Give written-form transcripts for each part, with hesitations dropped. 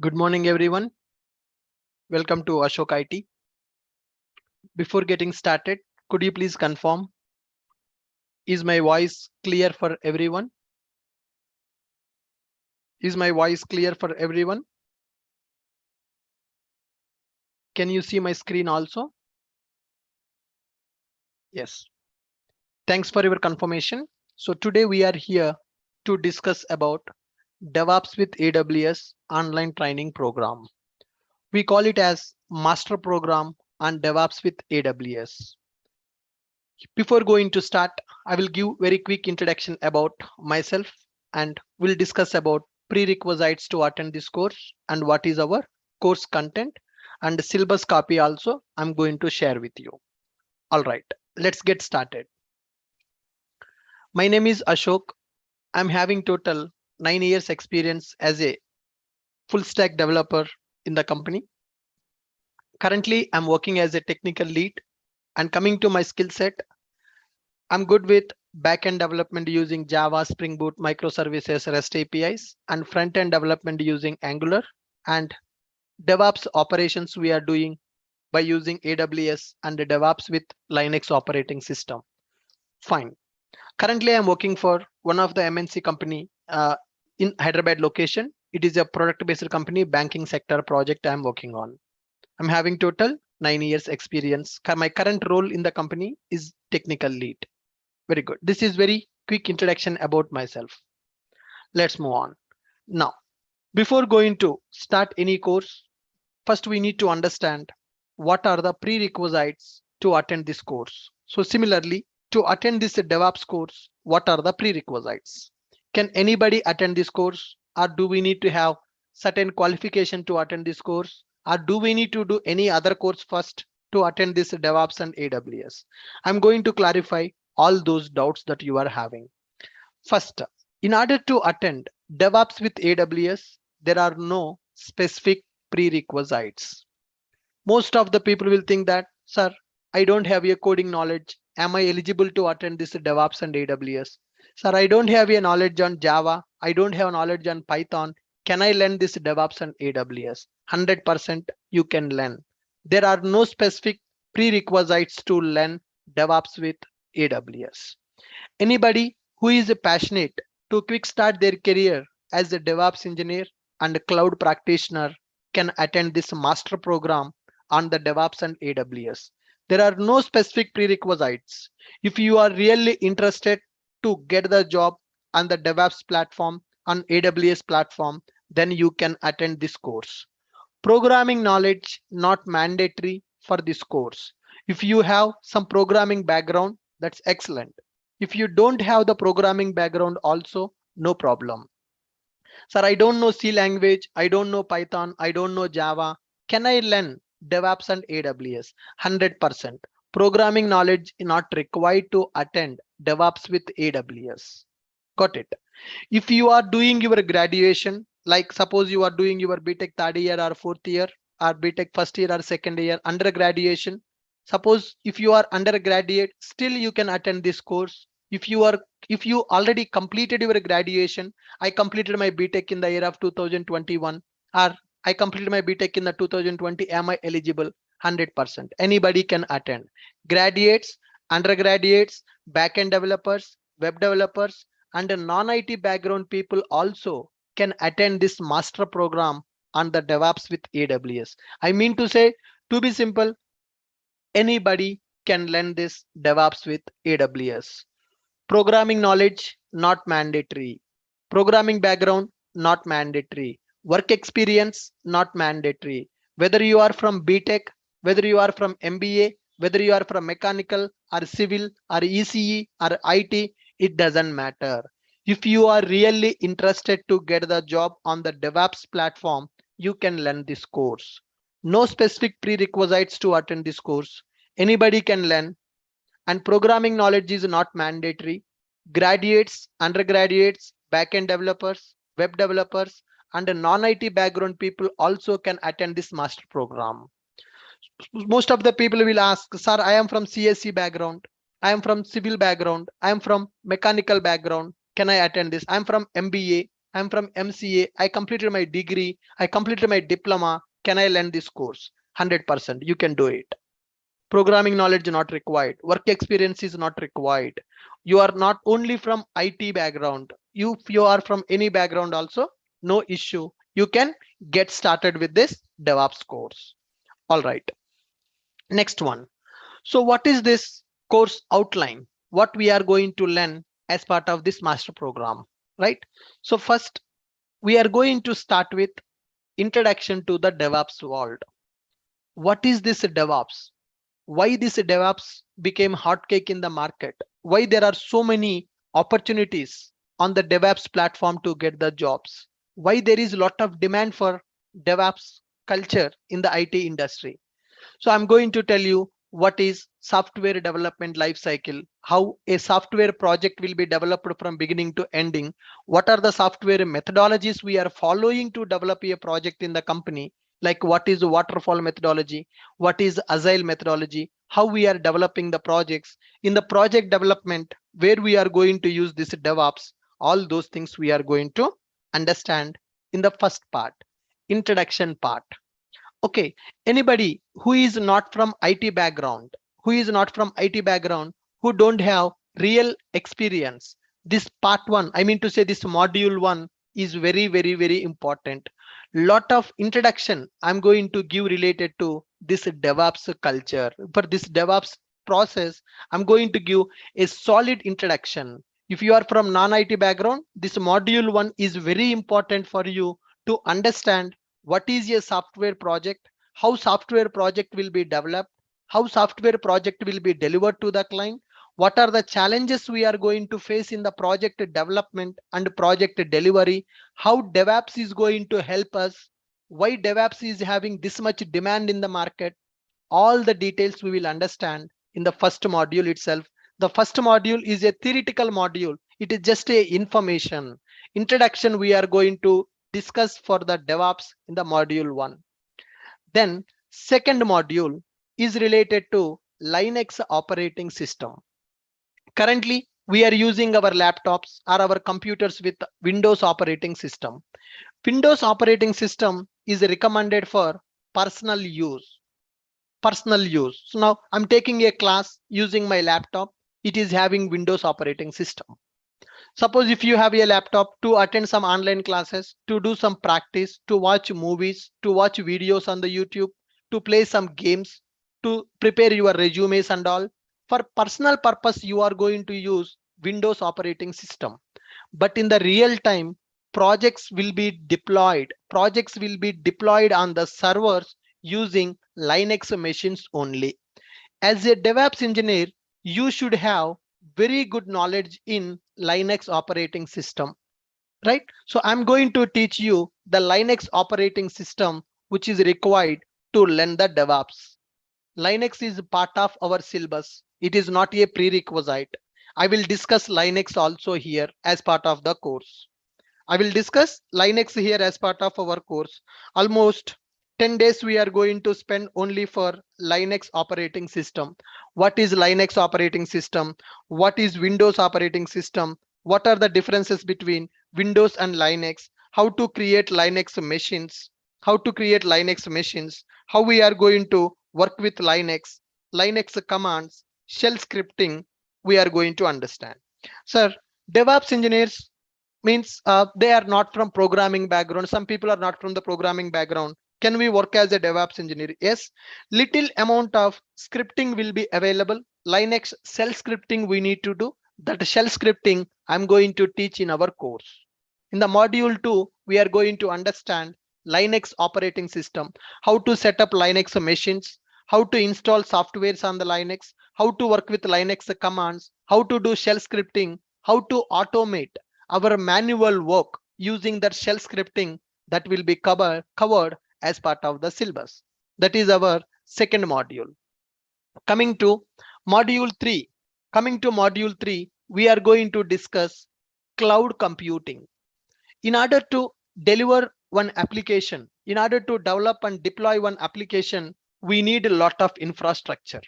Good morning, everyone. Welcome to Ashok IT. Before getting started, could you please confirm, is my voice clear for everyone? Is my voice clear for everyone? Can you see my screen also? Yes. Thanks for your confirmation. So today we are here to discuss about DevOps with AWS online training program. We call it as Master Program on DevOps with AWS. Before going to start, I will give very quick introduction about myself and we'll discuss about prerequisites to attend this course and what is our course content and the syllabus copy also I'm going to share with you. All right, let's get started. My name is Ashok. I'm having total 9 years experience as a full stack developer in the company. Currently, I'm working as a technical lead and coming to my skill set, I'm good with backend development using Java, Spring Boot, Microservices, REST APIs, and front-end development using Angular. And DevOps operations we are doing by using AWS and the DevOps with Linux operating system. Fine. Currently, I'm working for one of the MNC company in Hyderabad location. It is a product-based company, banking sector project I'm working on. I'm having total 9 years experience. My current role in the company is technical lead. Very good. This is very quick introduction about myself. Let's move on. Now, before going to start any course, first we need to understand what are the prerequisites to attend this course. So similarly, to attend this DevOps course, what are the prerequisites? Can anybody attend this course, or do we need to have certain qualification to attend this course, or do we need to do any other course first to attend this DevOps and AWS? I'm going to clarify all those doubts that you are having. First, in order to attend DevOps with AWS, there are no specific prerequisites. Most of the people will think that, sir, I don't have a coding knowledge. Am I eligible to attend this DevOps and AWS? Sir, I don't have a knowledge on Java. I don't have knowledge on Python. Can I learn this DevOps and AWS? 100% you can learn. There are no specific prerequisites to learn DevOps with AWS. Anybody who is passionate to quick start their career as a DevOps engineer and a cloud practitioner can attend this master program on the DevOps and AWS. There are no specific prerequisites. If you are really interested to get the job on the DevOps platform, on AWS platform, then you can attend this course. Programming knowledge not mandatory for this course. If you have some programming background, that's excellent. If you don't have the programming background also, no problem. Sir, I don't know C language, I don't know Python, I don't know Java. Can I learn DevOps and AWS? 100%. Programming knowledge is not required to attend DevOps with AWS. Got it? If you are doing your graduation, like suppose you are doing your BTech third year or fourth year, or BTech first year or second year, undergraduation. Suppose if you are undergraduate, still you can attend this course. If you already completed your graduation, I completed my BTech in the year of 2021, or I completed my BTech in the 2020, am I eligible? 100%. Anybody can attend. Graduates, undergraduates, backend developers, web developers, and non-IT background people also can attend this master program on the DevOps with AWS. I mean to say, to be simple, anybody can learn this DevOps with AWS. Programming knowledge, not mandatory. Programming background, not mandatory. Work experience, not mandatory. Whether you are from BTech, whether you are from MBA, whether you are from mechanical or civil or ECE or IT, it doesn't matter. If you are really interested to get the job on the DevOps platform, you can learn this course. No specific prerequisites to attend this course. Anybody can learn, and programming knowledge is not mandatory. Graduates, undergraduates, backend developers, web developers, and non-IT background people also can attend this master program. Most of the people will ask, sir, I am from CSC background, I am from civil background, I am from mechanical background, can I attend this? I'm from MBA. I'm from MCA. I completed my degree. I completed my diploma. Can I learn this course? 100%. You can do it. Programming knowledge not required. Work experience is not required. You are not only from IT background. If you are from any background also, no issue. You can get started with this DevOps course. All right. Next one. So what is this course outline? What we are going to learn as part of this master program, right? So first, we are going to start with introduction to the DevOps world. What is this DevOps? Why this DevOps became hotcake in the market? Why there are so many opportunities on the DevOps platform to get the jobs? Why there is a lot of demand for DevOps culture in the IT industry? So I'm going to tell you what is software development lifecycle, how a software project will be developed from beginning to ending, what are the software methodologies we are following to develop a project in the company, like what is waterfall methodology, what is agile methodology, how we are developing the projects in the project development, where we are going to use this DevOps, all those things we are going to understand in the first part, introduction part. Okay, anybody who is not from IT background, who don't have real experience, this part one, I mean to say this module one is very, very, very important. Lot of introduction I'm going to give related to this DevOps culture. For this DevOps process, I'm going to give a solid introduction. If you are from non-IT background, this module one is very important for you to understand what is a software project, how software project will be developed, how software project will be delivered to the client, what are the challenges we are going to face in the project development and project delivery, how DevOps is going to help us, why DevOps is having this much demand in the market. All the details we will understand in the first module itself. The first module is a theoretical module. It is just a information introduction we are going to discuss for the DevOps in the module one. Then second module is related to Linux operating system. Currently, we are using our laptops or our computers with Windows operating system. Windows operating system is recommended for personal use. So now I'm taking a class using my laptop. It is having Windows operating system. Suppose if you have a laptop to attend some online classes, to do some practice, to watch movies, to watch videos on the YouTube, to play some games, to prepare your resumes and all, for personal purpose, you are going to use Windows operating system. But in the real time, projects will be deployed. Projects will be deployed on the servers using Linux machines only. As a DevOps engineer, you should have very good knowledge in Linux operating system, right? So I'm going to teach you the Linux operating system, which is required to learn the DevOps. Linux is part of our syllabus. It is not a prerequisite. I will discuss Linux also here as part of the course. I will discuss Linux here as part of our course. Almost 10 days we are going to spend only for Linux operating system. What is Linux operating system? What is Windows operating system? What are the differences between Windows and Linux? How to create Linux machines? How we are going to work with Linux commands, shell scripting, we are going to understand. Sir, DevOps engineers means they are not from programming background. Some people are not from the programming background. Can we work as a DevOps engineer? Yes, little amount of scripting will be available. Linux shell scripting we need to do. That shell scripting I'm going to teach in our course. In the module 2, we are going to understand Linux operating system, how to set up Linux machines, how to install softwares on the Linux, how to work with Linux commands, how to do shell scripting, how to automate our manual work using that shell scripting. That will be covered as part of the syllabus. That is our second module. Coming to module 3, we are going to discuss cloud computing. In order to deliver one application, in order to develop and deploy one application, we need a lot of infrastructure.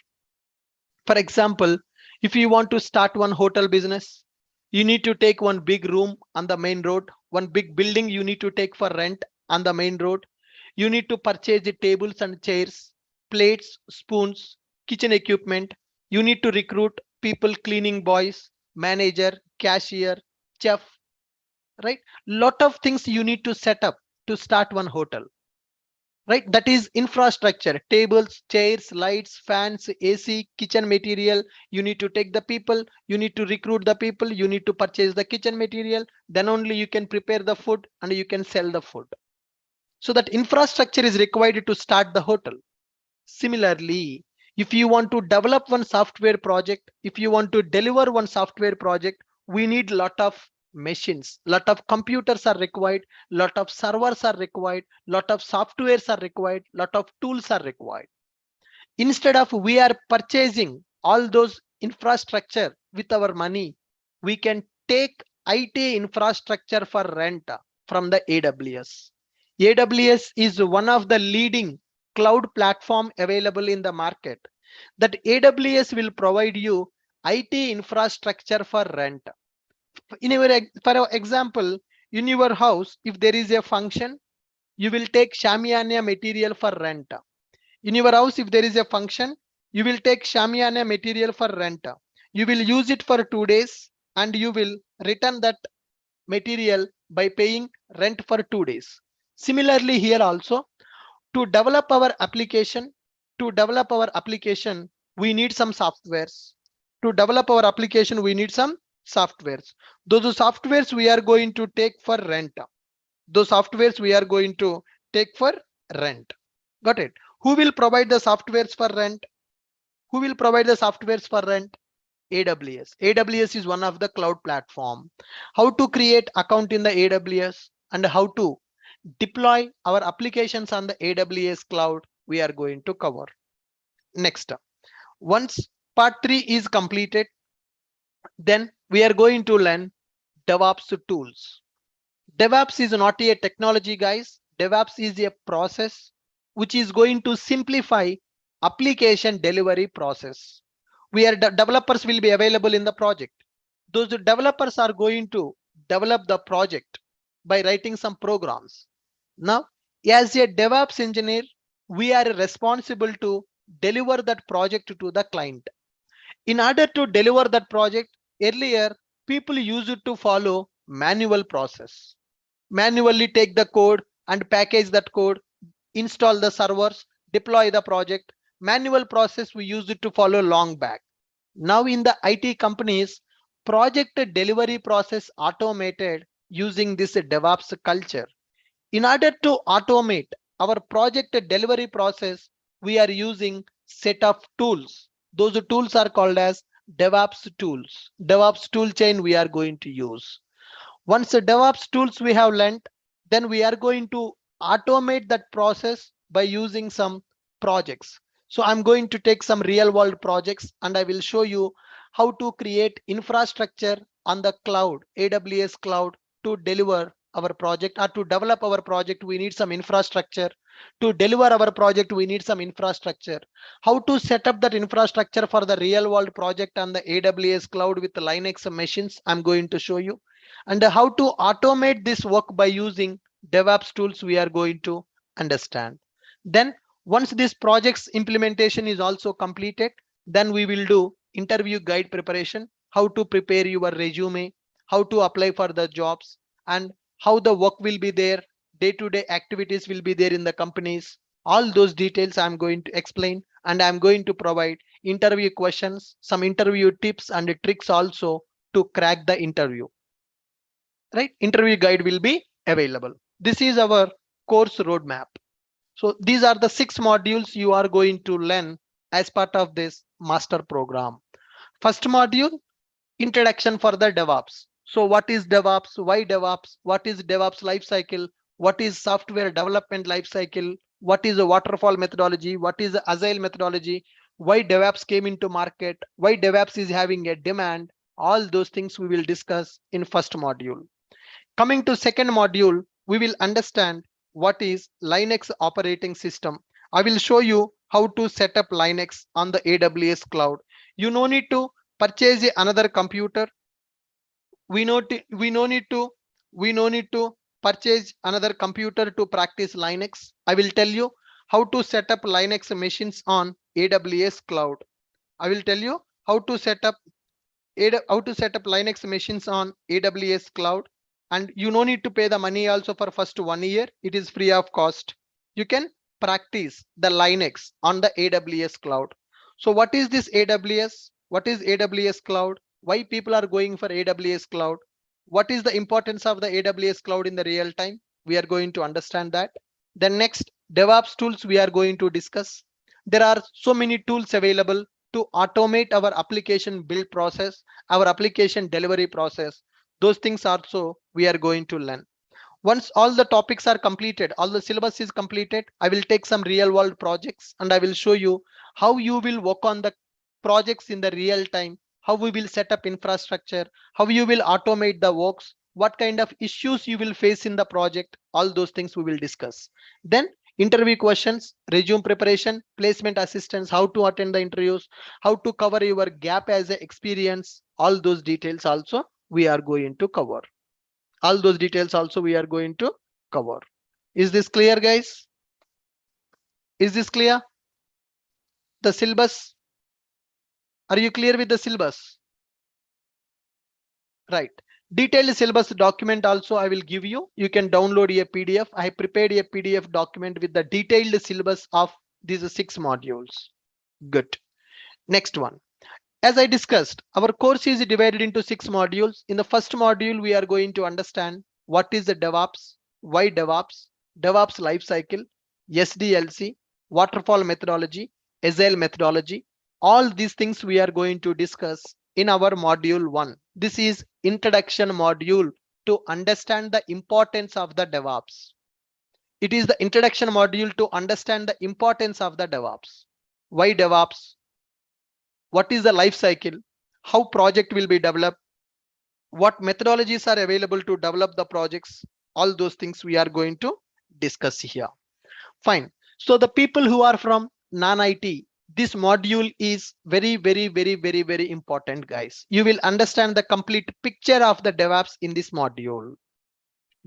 For example, if you want to start one hotel business, You need to take one big room on the main road, one big building you need to take for rent on the main road. You need to purchase the tables and chairs, plates, spoons, kitchen equipment. You need to recruit people, cleaning boys, manager, cashier, chef, right? Lot of things you need to set up to start one hotel, right? That is infrastructure: tables, chairs, lights, fans, AC, kitchen material. You need to take the people, you need to recruit the people, you need to purchase the kitchen material, then only you can prepare the food and you can sell the food. So that infrastructure is required to start the hotel. Similarly, if you want to develop one software project, if you want to deliver one software project, we need lot of machines, lot of computers are required, lot of servers are required, lot of softwares are required, lot of tools are required. Instead of we are purchasing all those infrastructure with our money, we can take IT infrastructure for rent from the AWS. AWS is one of the leading cloud platform available in the market. That AWS will provide you IT infrastructure for rent. For example, in your house, if there is a function, you will take Shamiana material for rent. In your house, if there is a function, you will take Shamiana material for rent. You will use it for 2 days and you will return that material by paying rent for 2 days. Similarly, here also, to develop our application, we need some softwares. To develop our application, we need some softwares. Those softwares we are going to take for rent. Those softwares we are going to take for rent. Got it? Who will provide the softwares for rent? Who will provide the softwares for rent? AWS. AWS is one of the cloud platform. How to create account in the AWS and how to deploy our applications on the AWS cloud, we are going to cover. Next, once part 3 is completed, then we are going to learn DevOps tools. DevOps is not a technology, guys. DevOps is a process which is going to simplify application delivery process. Developers will be available in the project. Those developers are going to develop the project by writing some programs. Now, as a DevOps engineer, we are responsible to deliver that project to the client. In order to deliver that project, earlier people used to follow manual process. Manually take the code and package that code, install the servers, deploy the project. Manual process we used to follow long back. Now in the IT companies, project delivery process automated using this DevOps culture. In order to automate our project delivery process, we are using set of tools. Those tools are called as DevOps tools. DevOps tool chain we are going to use. Once the DevOps tools we have learned, then we are going to automate that process by using some projects. So I'm going to take some real world projects and I will show you how to create infrastructure on the cloud, AWS cloud, to deliver our project. Or to develop our project, we need some infrastructure. To deliver our project, we need some infrastructure. How to set up that infrastructure for the real world project on the AWS cloud with Linux machines, I'm going to show you. And how to automate this work by using DevOps tools, we are going to understand. Then once this project's implementation is also completed, then we will do interview guide preparation, how to prepare your resume, how to apply for the jobs, and how the work will be there, day-to-day activities will be there in the companies. All those details I'm going to explain, and I'm going to provide interview questions, some interview tips and tricks also to crack the interview. Right? Interview guide will be available. This is our course roadmap. So these are the 6 modules you are going to learn as part of this master program. First module, introduction for the DevOps. So what is DevOps? Why DevOps? What is DevOps lifecycle? What is software development lifecycle? What is a waterfall methodology? What is the agile methodology? Why DevOps came into market? Why DevOps is having a demand? All those things we will discuss in first module. Coming to second module, we will understand what is Linux operating system. I will show you how to set up Linux on the AWS cloud. You no need to purchase another computer. we know we no need to purchase another computer to practice Linux. I will tell you how to set up Linux machines on AWS cloud. I will tell you how to set up Linux machines on AWS cloud, and you no need to pay the money also for first 1 year. It is free of cost. You can practice the Linux on the AWS cloud. So what is this AWS? What is AWS cloud? Why people are going for AWS cloud? What is the importance of the AWS cloud in the real time? We are going to understand that. The next DevOps tools we are going to discuss. There are so many tools available to automate our application build process, our application delivery process. Those things also we are going to learn. Once all the topics are completed, all the syllabus is completed, I will take some real world projects and I will show you how you will work on the projects in the real time, how we will set up infrastructure, how you will automate the works, what kind of issues you will face in the project. All those things we will discuss. Then interview questions, resume preparation, placement assistance, how to attend the interviews, how to cover your gap as an experience. All those details also we are going to cover. All those details also we are going to cover. Is this clear, guys? Is this clear? The syllabus, are you clear with the syllabus? Right. Detailed syllabus document also I will give you. You can download a PDF. I prepared a PDF document with the detailed syllabus of these 6 modules. Good. Next one. As I discussed, our course is divided into 6 modules. In the first module, we are going to understand what is the DevOps, why DevOps, DevOps lifecycle, SDLC, waterfall methodology, agile methodology. All these things we are going to discuss in our module 1. This is introduction module to understand the importance of the DevOps. It is the introduction module to understand the importance of the DevOps. Why DevOps? What is the life cycle, how project will be developed, what methodologies are available to develop the projects. All those things we are going to discuss here. Fine. So the people who are from non-IT, this module is very important, guys. You will understand the complete picture of the DevOps in this module.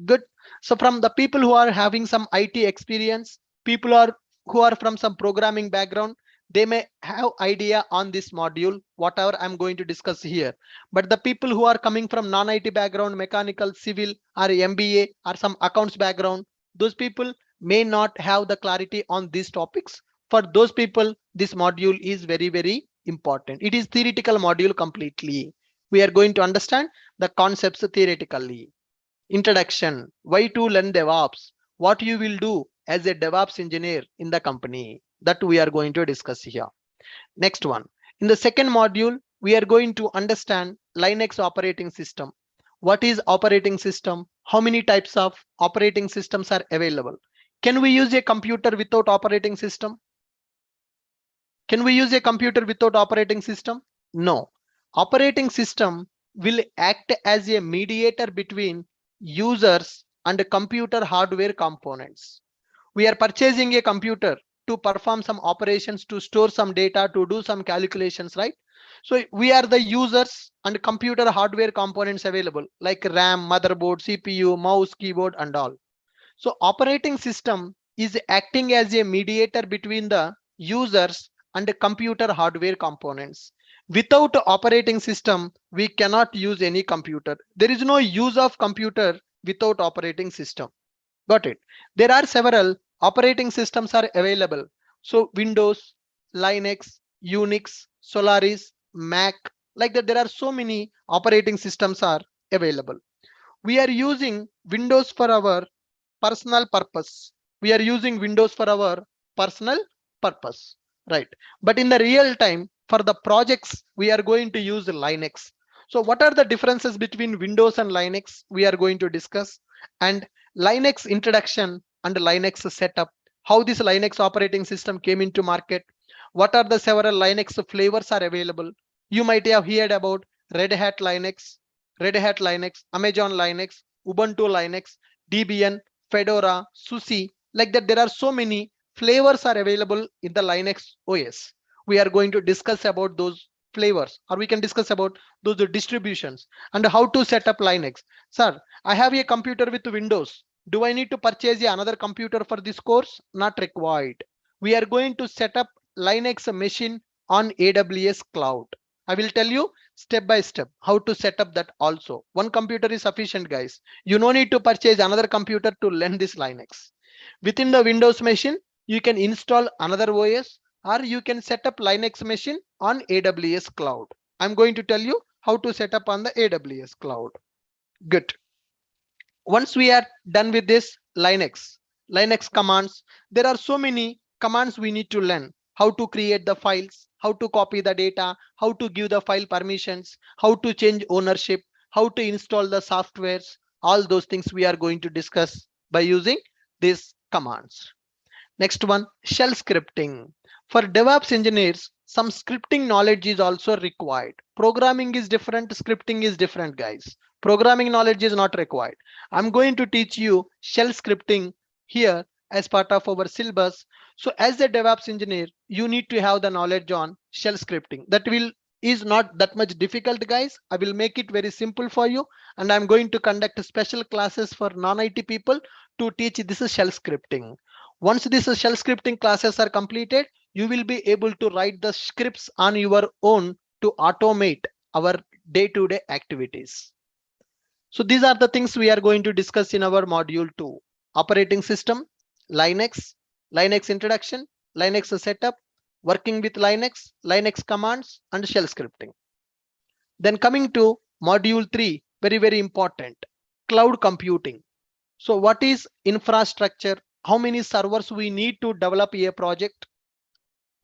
Good. So from the people who are having some IT experience, who are from some programming background, they may have idea on this module, whatever I'm going to discuss here. But the people who are coming from non-IT background, mechanical, civil, or MBA, or some accounts background, those people may not have the clarity on these topics. For those people, this module is very important. It is theoretical module completely. We are going to understand the concepts theoretically. Introduction, why to learn DevOps, what you will do as a DevOps engineer in the company, that we are going to discuss here. Next one, in the second module, we are going to understand Linux operating system. What is operating system? How many types of operating systems are available? Can we use a computer without operating system? Can we use a computer without operating system? No. Operating system will act as a mediator between users and computer hardware components. We are purchasing a computer to perform some operations, to store some data, to do some calculations, right? So we are the users and computer hardware components available like RAM, motherboard, CPU, mouse, keyboard, and all. So operating system is acting as a mediator between the users and the computer hardware components. Without operating system, we cannot use any computer. There is no use of computer without operating system. Got it? There are several operating systems are available. So Windows, Linux, Unix, Solaris, Mac, like that, there are so many operating systems are available. We are using Windows for our personal purpose. We are using Windows for our personal purpose, right? But in the real time, for the projects, we are going to use Linux. So what are the differences between Windows and Linux? We are going to discuss, and Linux introduction and Linux setup, how this Linux operating system came into market, what are the several Linux flavors are available. You might have heard about Red Hat Linux, Amazon Linux, Ubuntu Linux, Debian, Fedora, SUSE, like that. There are so many flavors are available in the Linux OS. We are going to discuss about those flavors, or we can discuss about those distributions and how to set up Linux. Sir, I have a computer with Windows. Do I need to purchase another computer for this course? Not required. We are going to set up Linux machine on AWS cloud. I will tell you step by step how to set up that also. One computer is sufficient, guys. You no need to purchase another computer to learn this Linux. Within the Windows machine, you can install another OS, or you can set up Linux machine on AWS cloud. I'm going to tell you how to set up on the AWS cloud. Good. Once we are done with this Linux commands, there are so many commands we need to learn. How to create the files, how to copy the data, how to give the file permissions, how to change ownership, how to install the softwares. All those things we are going to discuss by using these commands. Next one, shell scripting. For DevOps engineers, some scripting knowledge is also required. Programming is different, scripting is different, guys. Programming knowledge is not required. I'm going to teach you shell scripting here as part of our syllabus. So as a DevOps engineer, you need to have the knowledge on shell scripting. That is not that much difficult, guys. I will make it very simple for you, and I'm going to conduct special classes for non-IT people to teach this shell scripting. Once these shell scripting classes are completed, you will be able to write the scripts on your own to automate our day-to-day activities. So these are the things we are going to discuss in our module 2. Operating system, Linux, Linux introduction, Linux setup, working with Linux, Linux commands, and shell scripting. Then coming to module 3, very important, cloud computing. So what is infrastructure? How many servers we need to develop a project?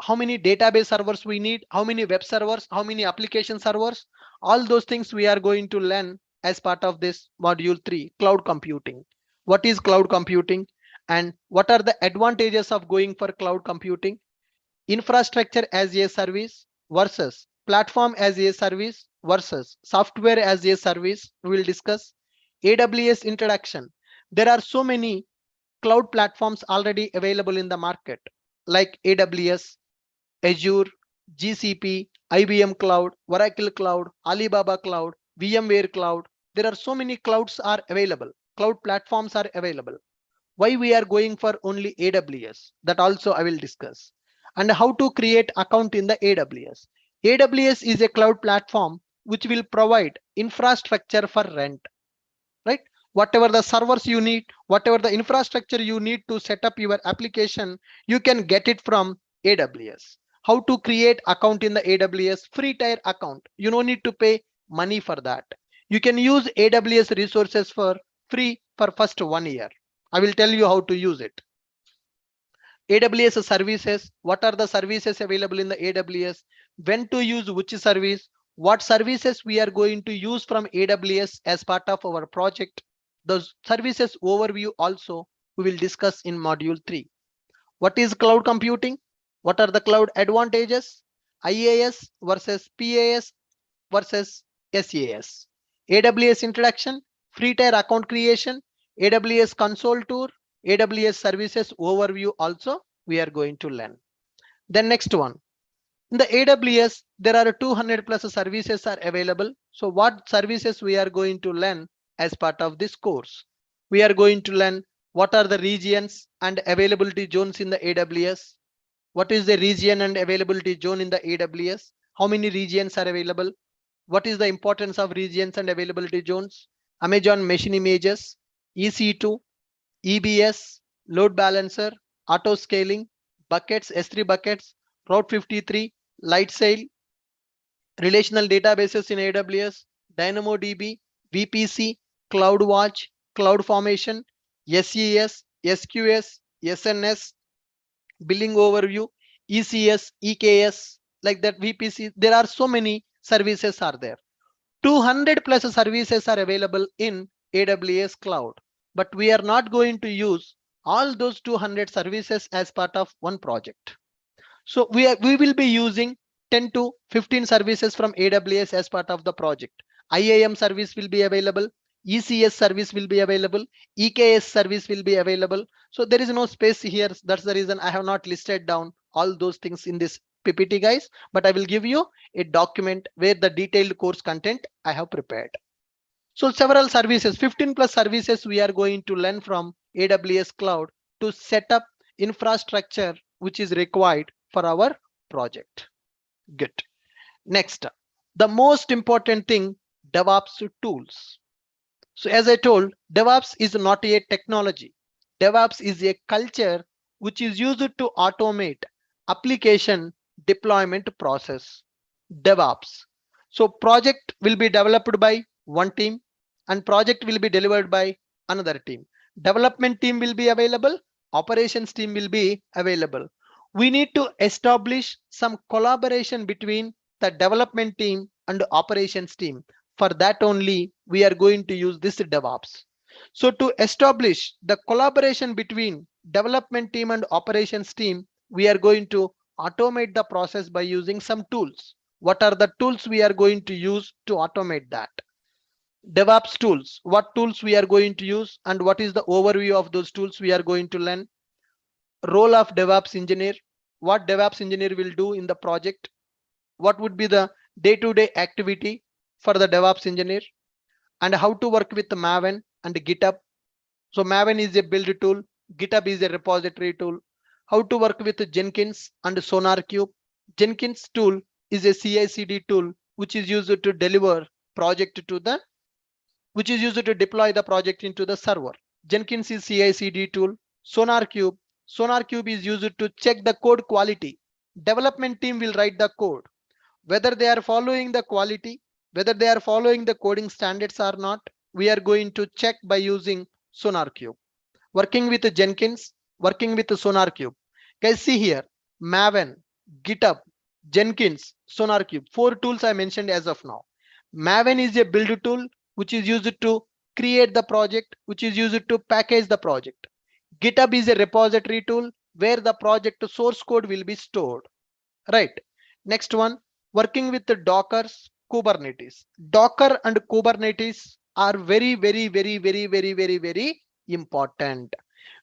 How many database servers we need? How many web servers? How many application servers? All those things we are going to learn as part of this module 3, cloud computing. What is cloud computing and what are the advantages of going for cloud computing? Infrastructure as a service versus platform as a service versus software as a service. We will discuss AWS introduction. There are so many cloud platforms already available in the market like AWS, Azure, GCP, IBM Cloud, Oracle Cloud, Alibaba Cloud, VMware Cloud. There are so many clouds are available. Cloud platforms are available. Why we are going for only AWS? That also I will discuss. And how to create account in the AWS. AWS is a cloud platform which will provide infrastructure for rent, right? Whatever the servers you need, whatever the infrastructure you need to set up your application, you can get it from AWS. How to create account in the AWS? Free tier account. You don't need to pay money for that. You can use AWS resources for free for first 1 year. I will tell you how to use it. AWS services. What are the services available in the AWS? When to use which service? What services we are going to use from AWS as part of our project? Those services overview also we will discuss in module 3. What is cloud computing? What are the cloud advantages? IaaS versus PaaS versus SaaS. AWS introduction, free tier account creation, AWS console tour, AWS services overview also we are going to learn. Then next one. In the AWS, there are 200 plus services are available. So what services we are going to learn as part of this course? We are going to learn what are the regions and availability zones in the AWS. What is the region and availability zone in the AWS? How many regions are available? What is the importance of regions and availability zones? Amazon machine images, EC2, EBS, load balancer, auto scaling, buckets, S3 buckets, Route 53, Lightsail, relational databases in AWS, DynamoDB, VPC, CloudWatch, CloudFormation, SES, SQS, SNS, billing overview, ECS, EKS, like that VPC. There are so many services are there. 200 plus services are available in AWS cloud, but we are not going to use all those 200 services as part of one project. So we will be using 10 to 15 services from AWS as part of the project. IAM service will be available, ECS service will be available, EKS service will be available. So there is no space here. That's the reason I have not listed down all those things in this PPT guys, but I will give you a document where the detailed course content I have prepared. So several services, 15 plus services we are going to learn from AWS cloud to set up infrastructure which is required for our project. Good. Next, the most important thing, DevOps tools. So as I told, DevOps is not a technology. DevOps is a culture which is used to automate application deployment process. DevOps. So project will be developed by one team and project will be delivered by another team. Development team will be available, operations team will be available. We need to establish some collaboration between the development team and operations team. For that only we are going to use this DevOps. So to establish the collaboration between development team and operations team, we are going to automate the process by using some tools. What are the tools we are going to use to automate that? DevOps tools. What tools we are going to use and what is the overview of those tools we are going to learn? Role of DevOps engineer. What DevOps engineer will do in the project? What would be the day-to-day activity for the DevOps engineer? And how to work with Maven and GitHub. So Maven is a build tool, GitHub is a repository tool. How to work with Jenkins and SonarQube. Jenkins tool is a CI/CD tool which is used to deliver project to the, which is used to deploy the project into the server. Jenkins is CI/CD tool. SonarQube is used to check the code quality. Development team will write the code, whether they are following the quality, whether they are following the coding standards or not, we are going to check by using SonarQube. Working with Jenkins, working with SonarQube. Guys, see here, Maven, GitHub, Jenkins, SonarQube, 4 tools I mentioned as of now. Maven is a build tool which is used to create the project, which is used to package the project. GitHub is a repository tool where the project source code will be stored. Right. Next one, working with the Dockers, Kubernetes. Docker and Kubernetes are very important.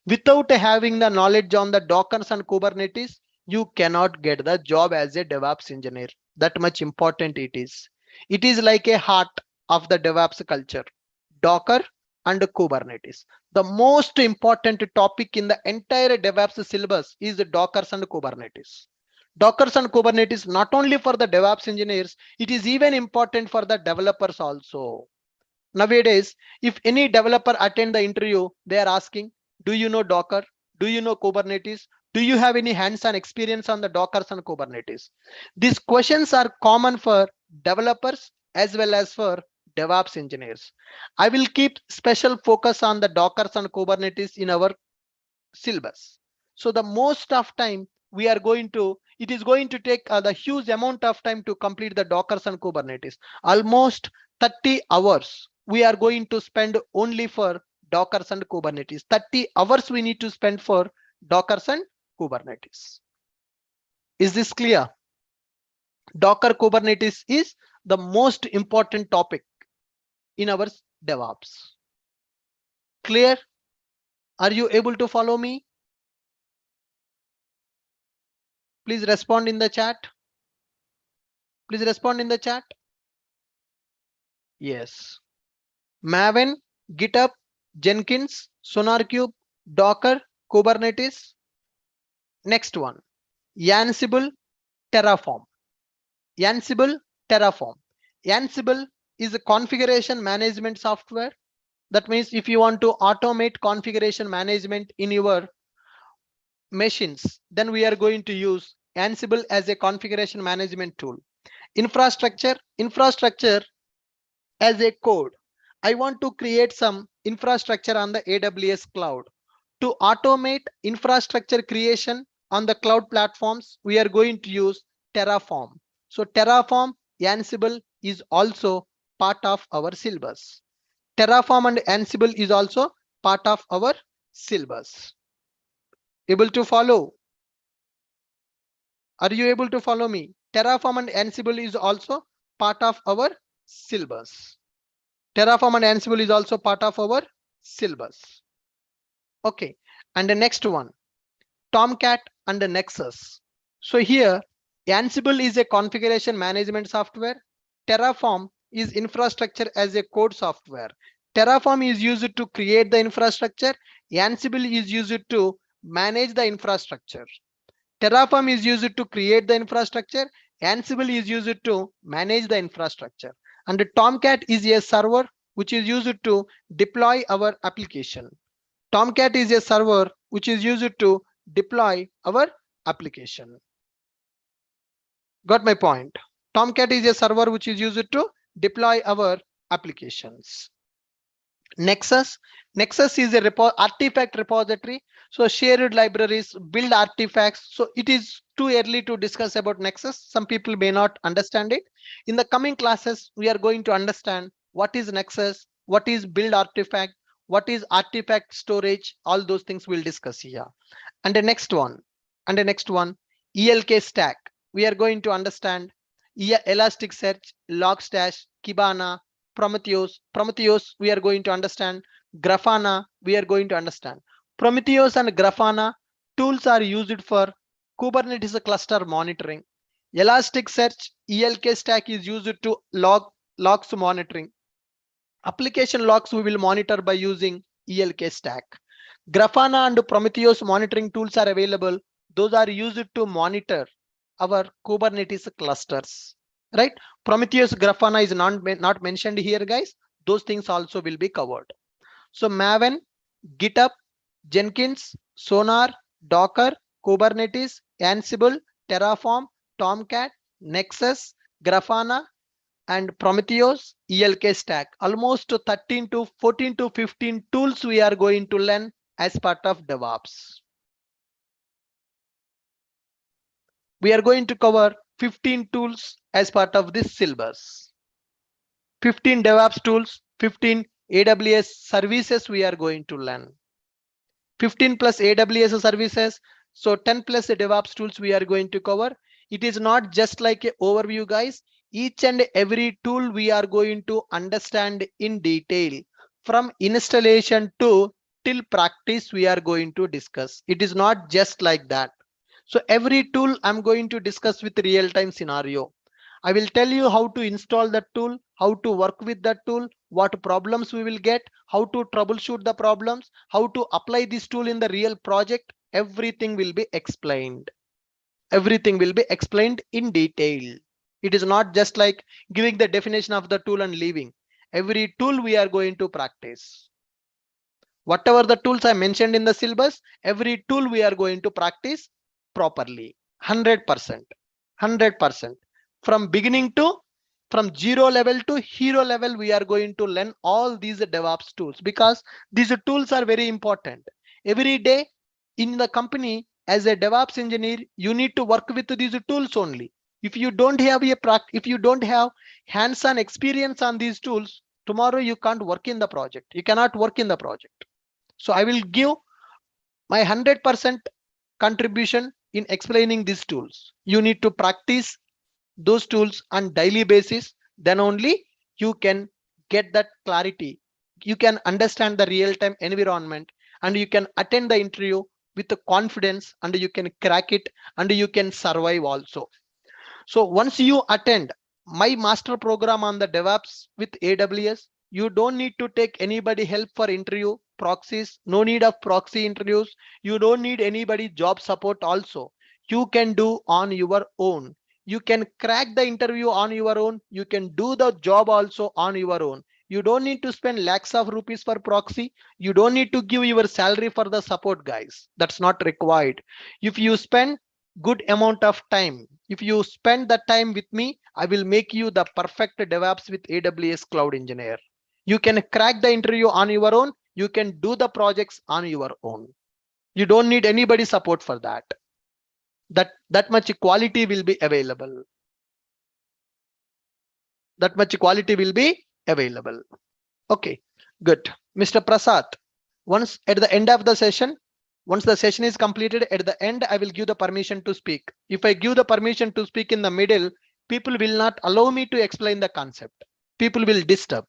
Without having the knowledge on the Dockers and Kubernetes, you cannot get the job as a DevOps engineer. That much important it is. It is like a heart of the DevOps culture. Docker and Kubernetes. The most important topic in the entire DevOps syllabus is the Dockers and Kubernetes. Dockers and Kubernetes not only for the DevOps engineers, it is even important for the developers also. Nowadays, if any developer attend the interview, they are asking, do you know Docker? Do you know Kubernetes? Do you have any hands-on experience on the Dockers and Kubernetes? These questions are common for developers as well as for DevOps engineers. I will keep special focus on the Dockers and Kubernetes in our syllabus. So the most of time we are going to, it is going to take the huge amount of time to complete the Dockers and Kubernetes. Almost 30 hours we are going to spend only for Dockers and Kubernetes. 30 hours we need to spend for Dockers and Kubernetes. Is this clear? Docker Kubernetes is the most important topic in our DevOps. Clear? Are you able to follow me? Please respond in the chat. Please respond in the chat. Yes. Maven, GitHub, Jenkins, SonarQube, Docker, Kubernetes. Next one, Ansible, Terraform. Ansible, Terraform. Ansible is a configuration management software. That means if you want to automate configuration management in your machines, then we are going to use Ansible as a configuration management tool. Infrastructure as a code. I want to create some infrastructure on the AWS cloud. To automate infrastructure creation on the cloud platforms, we are going to use Terraform. So Terraform, Ansible is also part of our syllabus. Terraform and Ansible is also part of our syllabus. Able to follow? Are you able to follow me? Terraform and Ansible is also part of our syllabus. Terraform and Ansible is also part of our syllabus. Okay, and the next one, Tomcat and the Nexus. So here Ansible is a configuration management software. Terraform is infrastructure as a code software. Terraform is used to create the infrastructure. Ansible is used to manage the infrastructure. Terraform is used to create the infrastructure. Ansible is used to manage the infrastructure. And Tomcat is a server which is used to deploy our application. Tomcat is a server which is used to deploy our application. Got my point? Tomcat is a server which is used to deploy our applications. Nexus. Nexus is a artifact repository. So shared libraries, build artifacts. So it is too early to discuss about Nexus. Some people may not understand it. In the coming classes, we are going to understand what is Nexus, what is build artifact, what is artifact storage. All those things we'll discuss here. And the next one, ELK stack. We are going to understand Elasticsearch, Logstash, Kibana, Prometheus. Prometheus, we are going to understand. Grafana, we are going to understand. Prometheus and Grafana tools are used for Kubernetes cluster monitoring. Elasticsearch, ELK stack is used to logs monitoring. Application logs we will monitor by using ELK stack. Grafana and Prometheus monitoring tools are available. Those are used to monitor our Kubernetes clusters, right? Prometheus, Grafana is not mentioned here, guys. Those things also will be covered. So Maven, GitHub, Jenkins, Sonar, Docker, Kubernetes, Ansible, Terraform, Tomcat, Nexus, Grafana, and Prometheus, ELK stack. Almost 13 to 14 to 15 tools we are going to learn as part of DevOps. We are going to cover 15 tools as part of this syllabus. 15 DevOps tools, 15 AWS services we are going to learn. 15 plus AWS services, so 10 plus DevOps tools we are going to cover. It is not just like an overview, guys. Each and every tool we are going to understand in detail, from installation to till practice we are going to discuss. It is not just like that. So every tool I'm going to discuss with real-time scenario. I will tell you how to install that tool, how to work with that tool, what problems we will get, how to troubleshoot the problems, how to apply this tool in the real project. Everything will be explained. Everything will be explained in detail. It is not just like giving the definition of the tool and leaving. Every tool we are going to practice. Whatever the tools I mentioned in the syllabus, every tool we are going to practice properly. 100%. 100%. From beginning to, from zero level to hero level, we are going to learn all these DevOps tools, because these tools are very important. Every day in the company, as a DevOps engineer, you need to work with these tools only. If you don't have if you don't have hands-on experience on these tools, tomorrow you can't work in the project. You cannot work in the project. So I will give my 100% contribution in explaining these tools. You need to practice those tools on daily basis. Then only you can get that clarity. You can understand the real-time environment, and you can attend the interview with the confidence, and you can crack it, and you can survive also. So once you attend my master program on the DevOps with AWS, you don't need to take anybody help for interview proxies. No need of proxy interviews. You don't need anybody job support also. You can do on your own. You can crack the interview on your own. You can do the job also on your own. You don't need to spend lakhs of rupees for proxy. You don't need to give your salary for the support, guys. That's not required. If you spend good amount of time, if you spend that time with me, I will make you the perfect DevOps with AWS cloud engineer. You can crack the interview on your own. You can do the projects on your own. You don't need anybody support for that. That much quality will be available. That much quality will be available. Okay, good. Mr. Prasad, once at the end of the session, once the session is completed, at the end, I will give the permission to speak. If I give the permission to speak in the middle, people will not allow me to explain the concept. People will disturb,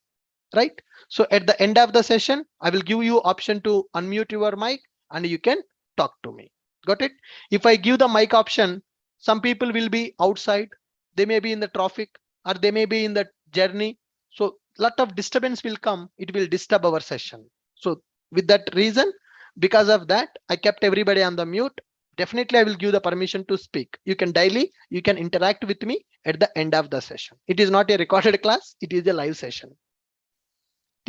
right? So at the end of the session, I will give you option to unmute your mic and you can talk to me. Got it? If I give the mic option, Some people will be outside, they may be in the traffic, or they may be in the journey. So lot of disturbance will come, it will disturb our session. So with that reason, because of that, I kept everybody on the mute. Definitely I will give the permission to speak. You can daily, you can interact with me at the end of the session. It is not a recorded class, it is a live session.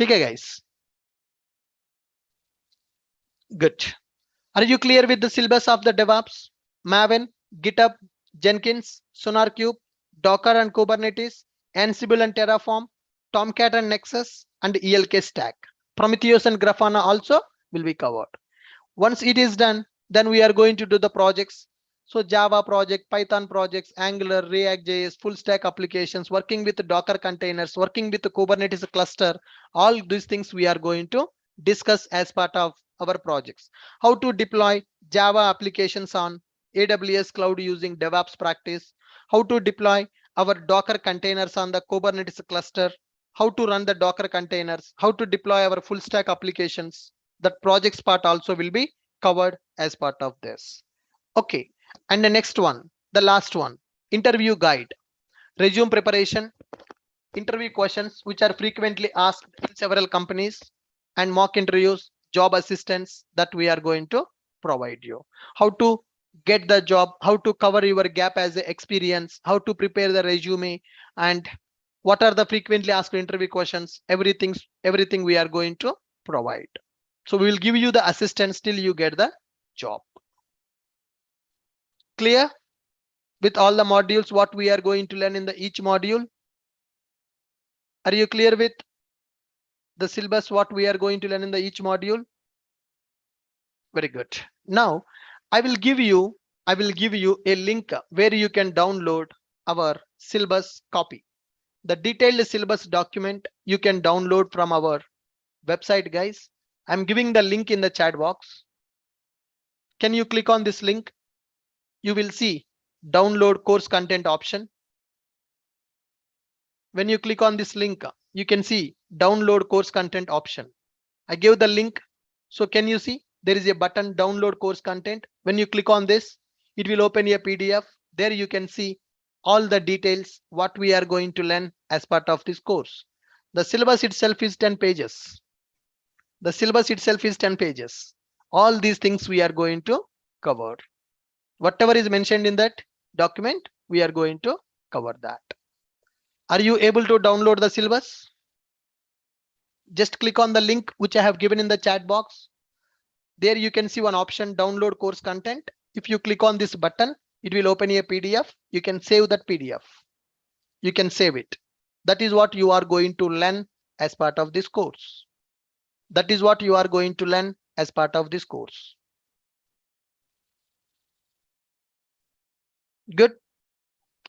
Okay guys, good. Are you clear with the syllabus of the DevOps? Maven, GitHub, Jenkins, SonarQube, Docker and Kubernetes, Ansible and Terraform, Tomcat and Nexus, and ELK stack. Prometheus and Grafana also will be covered. Once it is done, then we are going to do the projects. So Java project, Python projects, Angular, React JS, full stack applications, working with Docker containers, working with the Kubernetes cluster. All these things we are going to discuss as part of our projects. How to deploy Java applications on AWS cloud using DevOps practice. How to deploy our Docker containers on the Kubernetes cluster. How to run the Docker containers. How to deploy our full stack applications. That projects part also will be covered as part of this. Okay, and the next one, the last one, interview guide, resume preparation, interview questions which are frequently asked in several companies, and mock interviews, job assistance that we are going to provide you. How to get the job, how to cover your gap as an experience, how to prepare the resume, and what are the frequently asked interview questions, everything we are going to provide. So we will give you the assistance till you get the job. Clear with all the modules what we are going to learn in the each module? Are you clear with the syllabus what we are going to learn in the each module? Very good. Now I will give you a link where you can download our syllabus copy. The detailed syllabus document you can download from our website, guys. I'm giving the link in the chat box. Can you click on this link? You will see download course content option. When you click on this link, you can see download course content option. I gave the link. So can you see there is a button download course content? When you click on this, it will open a PDF. There you can see all the details what we are going to learn as part of this course. The syllabus itself is 10 pages. The syllabus itself is 10 pages. All these things we are going to cover. Whatever is mentioned in that document, we are going to cover that. Are you able to download the syllabus? Just click on the link which I have given in the chat box. There you can see one option, download course content. If you click on this button, it will open a PDF. You can save that PDF. You can save it. That is what you are going to learn as part of this course. That is what you are going to learn as part of this course. Good.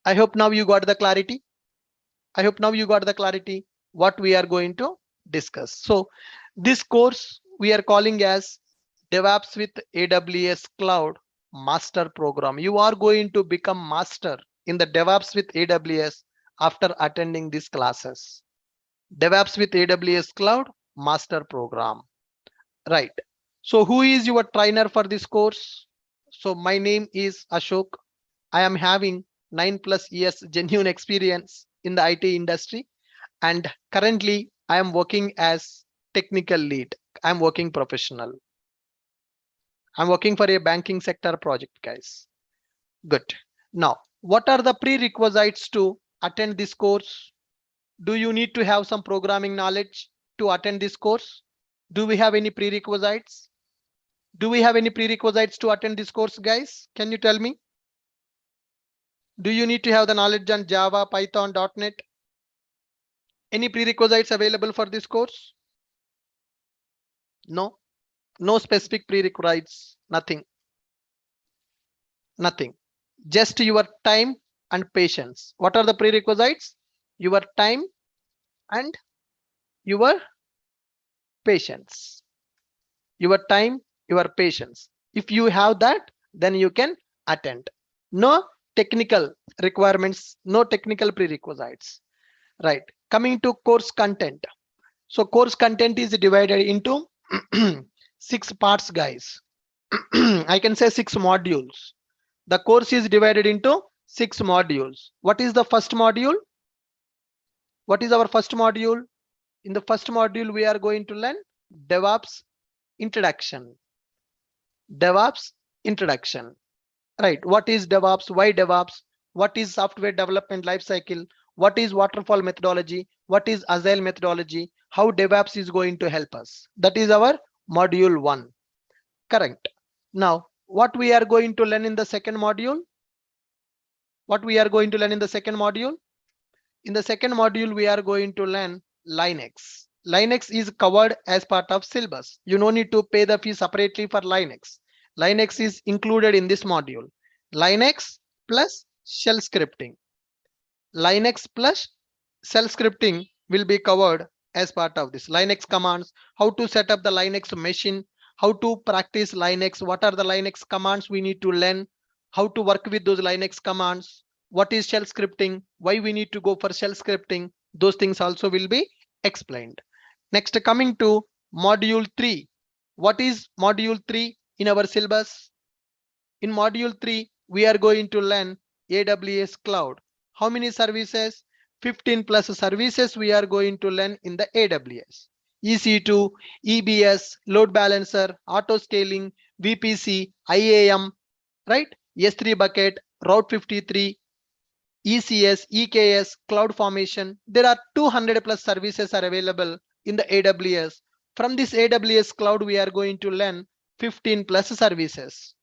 I hope now you got the clarity. I hope now you got the clarity what we are going to discuss. So this course we are calling as DevOps with AWS Cloud Master Program. You are going to become master in the DevOps with AWS after attending these classes. DevOps with AWS Cloud Master Program. Right. So who is your trainer for this course? So my name is Ashok. I am having 9+ years genuine experience in the IT industry, and currently I am working as technical lead. I'm working professional. I'm working for a banking sector project, guys. Good. Now, what are the prerequisites to attend this course? Do you need to have some programming knowledge to attend this course? Do we have any prerequisites? Do we have any prerequisites to attend this course, guys? Can you tell me? Do you need to have the knowledge on Java, Python, .NET? Any prerequisites available for this course? No, no specific prerequisites, nothing. Nothing. Just your time and patience. What are the prerequisites? Your time and your patience. Your time, your patience. If you have that, then you can attend. No technical requirements, no technical prerequisites. Right. Coming to course content. So course content is divided into 6 parts, guys. I can say 6 modules. The course is divided into 6 modules. What is the first module? What is our first module? In the first module, we are going to learn DevOps introduction. DevOps introduction. Right. What is DevOps? Why DevOps? What is software development lifecycle? What is waterfall methodology? What is agile methodology? How DevOps is going to help us? That is our module 1. Correct. Now, what we are going to learn in the second module? What we are going to learn in the second module? In the second module, we are going to learn Linux. Linux is covered as part of syllabus. You no need to pay the fee separately for Linux. Linux is included in this module. Linux plus shell scripting. Linux plus shell scripting will be covered as part of this. Linux commands, how to set up the Linux machine, how to practice Linux, what are the Linux commands we need to learn, how to work with those Linux commands, what is shell scripting, why we need to go for shell scripting. Those things also will be explained. Next, coming to module 3. What is module 3 in our syllabus? In module 3, we are going to learn AWS cloud. How many services? 15 plus services we are going to learn in the AWS. EC2, EBS, load balancer, auto scaling, VPC, IAM, right? S3 bucket, Route 53, ECS, EKS, cloud formation. There are 200 plus services are available in the AWS. From this AWS cloud, we are going to learn 15 plus services.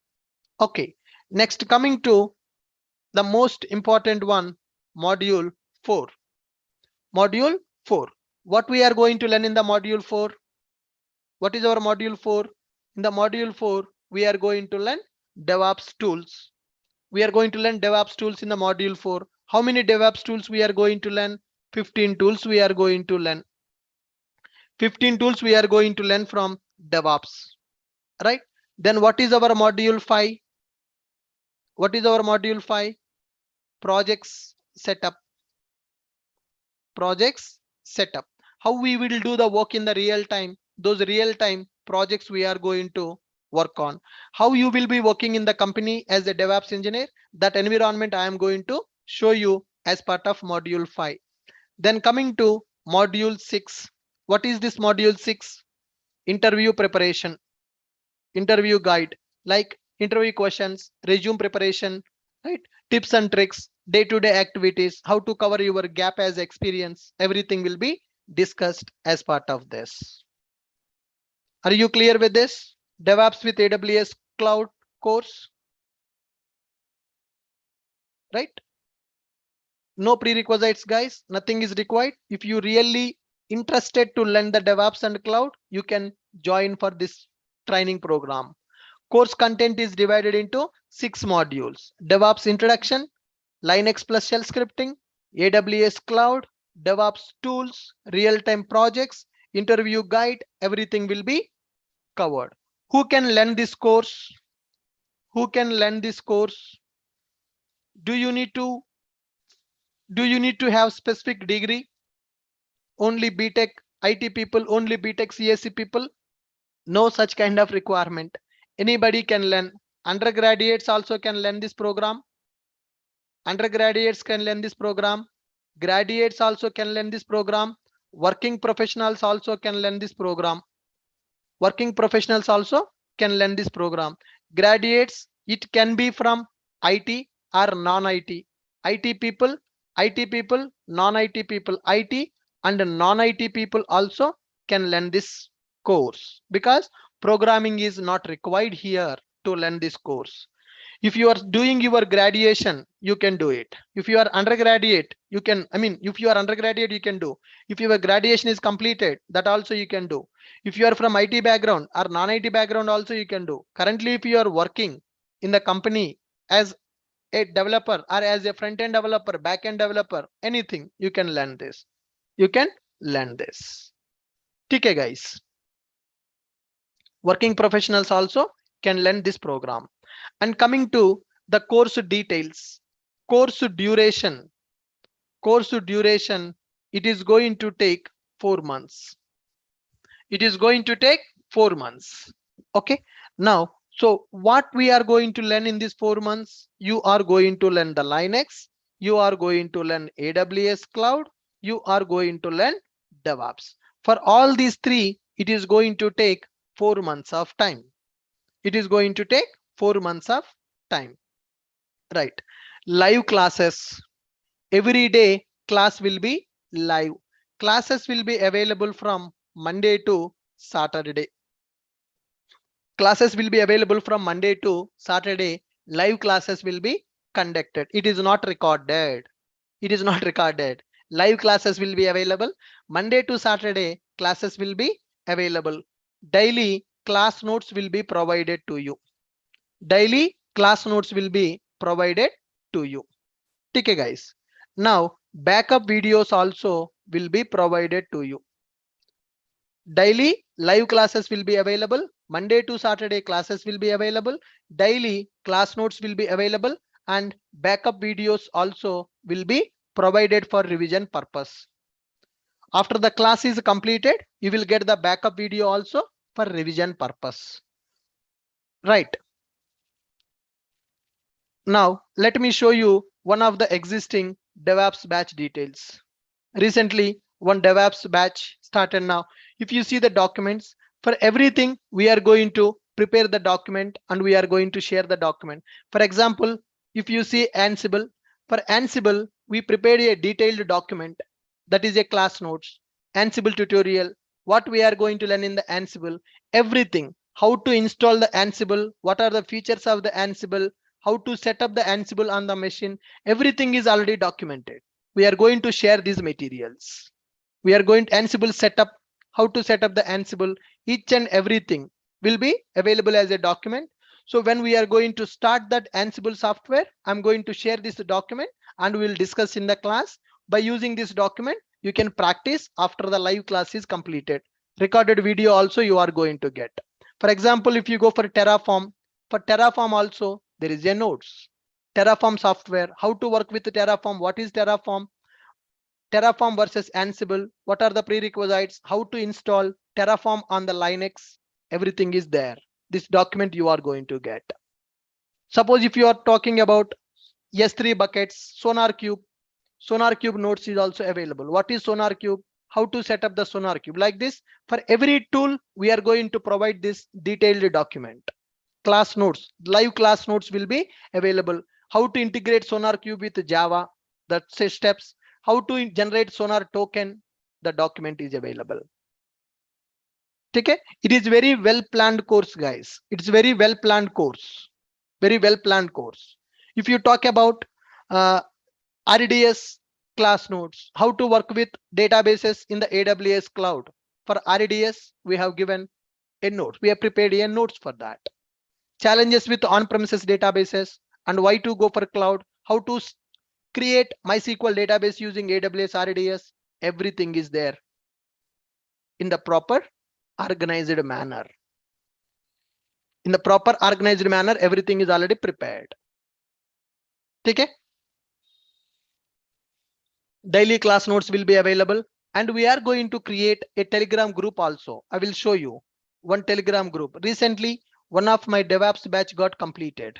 Okay, next coming to the most important one, module 4. Module 4. What we are going to learn in the module 4? What is our module 4? In the module 4, we are going to learn DevOps tools. We are going to learn DevOps tools in the module 4. How many DevOps tools we are going to learn? 15 tools we are going to learn. 15 tools we are going to learn from DevOps, right? Then what is our module 5? What is our module 5? Projects setup. Projects setup. How we will do the work in the real time. Those real time projects we are going to work on. How you will be working in the company as a DevOps engineer. That environment I am going to show you as part of module 5. Then coming to module 6. What is this module 6? Interview preparation. Interview guide, like interview questions, resume preparation, right? Tips and tricks, day-to-day activities, how to cover your gap as experience. Everything will be discussed as part of this. Are you clear with this? DevOps with AWS cloud course, right? No prerequisites, guys. Nothing is required. If you really interested to learn the DevOps and cloud, you can join for this training program. Course content is divided into 6 modules. DevOps introduction, Linux plus shell scripting, AWS cloud, DevOps tools, real-time projects, interview guide, everything will be covered. Who can learn this course? Who can learn this course? Do you need to have specific degree? Only BTech IT people, only BTech CSC people? No such kind of requirement. Anybody can learn. Undergraduates also can learn this program. Undergraduates can learn this program. Graduates also can learn this program. Working professionals also can learn this program. Working professionals also can learn this program. Graduates, it can be from IT or non-IT. IT people, non-IT people, IT and non-IT people also can learn this course, because programming is not required here to learn this course. If you are doing your graduation, you can do it. If you are undergraduate, you can, if you are undergraduate, you can do. If your graduation is completed, that also you can do. If you are from IT background or non-IT background, also you can do. Currently, if you are working in the company as a developer or as a front-end developer, back-end developer, anything, you can learn this. You can learn this. Okay, guys. Working professionals also can learn this program. And coming to the course details, course duration, it is going to take 4 months. It is going to take 4 months. Okay. Now, So what we are going to learn in these 4 months, you are going to learn the Linux, you are going to learn AWS cloud, you are going to learn DevOps. For all these three, it is going to take 4 months of time. It is going to take 4 months of time, right? Live classes. Every day class will be live. Classes will be available from Monday to Saturday. Classes will be available from Monday to Saturday. Live classes will be conducted. It is not recorded. It is not recorded. Live classes will be available. Monday to Saturday, classes will be available. Daily class notes will be provided to you. Daily class notes will be provided to you. Okay, guys. Now, backup videos also will be provided to you. Daily live classes will be available. Monday to Saturday classes will be available. Daily class notes will be available, and backup videos also will be provided for revision purpose. After the class is completed, you will get the backup video also for revision purpose. Right. Now, let me show you one of the existing DevOps batch details. Recently, one DevOps batch started now. If you see the documents, for everything, we are going to prepare the document and we are going to share the document. For example, if you see Ansible, for Ansible, we prepared a detailed document that is a class notes, Ansible tutorial, what we are going to learn in the Ansible, everything, how to install the Ansible, what are the features of the Ansible, how to set up the Ansible on the machine, everything is already documented. We are going to share these materials. We are going to Ansible setup, how to set up the Ansible, each and everything will be available as a document. So when we are going to start that Ansible software, I'm going to share this document and we'll discuss in the class. By using this document, you can practice after the live class is completed. Recorded video also you are going to get. For example, if you go for Terraform also, there is a notes. Terraform software, how to work with Terraform, what is Terraform, Terraform versus Ansible, what are the prerequisites, how to install Terraform on the Linux, everything is there. This document you are going to get. Suppose if you are talking about S3 buckets, SonarQube notes is also available. What is SonarQube? How to set up the SonarQube? Like this, for every tool, we are going to provide this detailed document. Class notes, live class notes will be available. How to integrate SonarQube with Java, the steps, how to generate Sonar token, the document is available. Okay, it is very well planned course, guys. It's very well planned course. Very well planned course. If you talk about RDS class notes, how to work with databases in the AWS cloud. For RDS, we have given a note. We have prepared a notes for that. Challenges with on-premises databases and why to go for cloud, how to create MySQL database using AWS RDS, everything is there in the proper organized manner. In the proper organized manner, everything is already prepared. Okay. Daily class notes will be available, and we are going to create a Telegram group also. I will show you one Telegram group. Recently, one of my DevOps batch got completed.